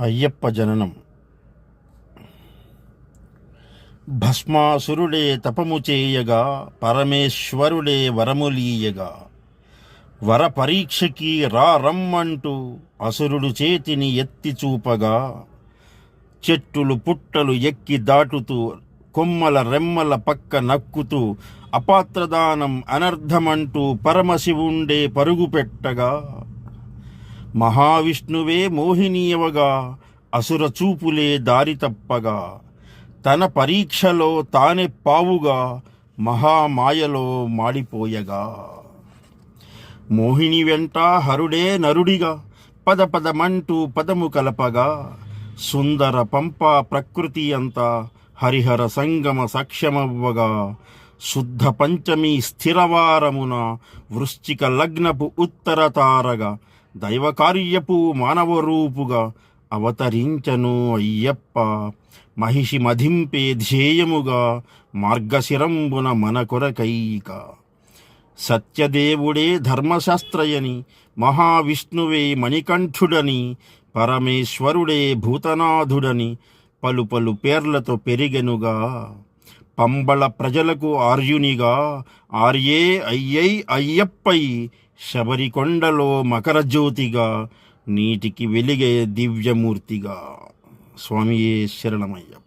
అయ్యప్ప జననం. భస్మాసురుడే తపము చేయగా, పరమేశ్వరుడే వరములీయగా, వర పరీక్షకి రా రమ్మంటూ అసురుడు చేతిని ఎత్తి చూపగా, చెట్టులు పుట్టలు ఎక్కి దాటుతూ కొమ్మల రెమ్మల పక్క నక్కుతూ అపాత్రదానం అనర్థమంటూ పరమశివుండే పరుగు పెట్టగా, మహావిష్ణువే మోహినీయవగా అసుర చూపులే దారి తప్పగా, తన పరీక్షలో తానే పావుగా మహామాయలో మాడిపోయగా, మోహిని వెంట హరుడే నరుడిగా పద పదమంటూ పదము కలపగా, సుందర పంప ప్రకృతి అంతా హరిహర సంగమ సాక్ష్యమవ్వగా, శుద్ధ పంచమి స్థిరవారమున వృశ్చిక లగ్నపు ఉత్తర తారగా దైవకార్యపు మానవ రూపుగా అవతరించను అయ్యప్ప, మహిషి మధింపే ధ్యేయముగా మార్గశిరంబున మన కొరకైక. సత్యదేవుడే ధర్మశాస్త్రయని, మహావిష్ణువే మణికంఠుడని, పరమేశ్వరుడే భూతనాథుడని పలు పలు పేర్లతో పెరిగెనుగా, పంబళ ప్రజలకు ఆర్యునిగా ఆర్యే అయ్యై అయ్యప్పై, శబరికొండలో మకర జ్యోతిగా నీటికి వెలిగే దివ్యమూర్తిగా. స్వామియే శరణమయ్యప్ప.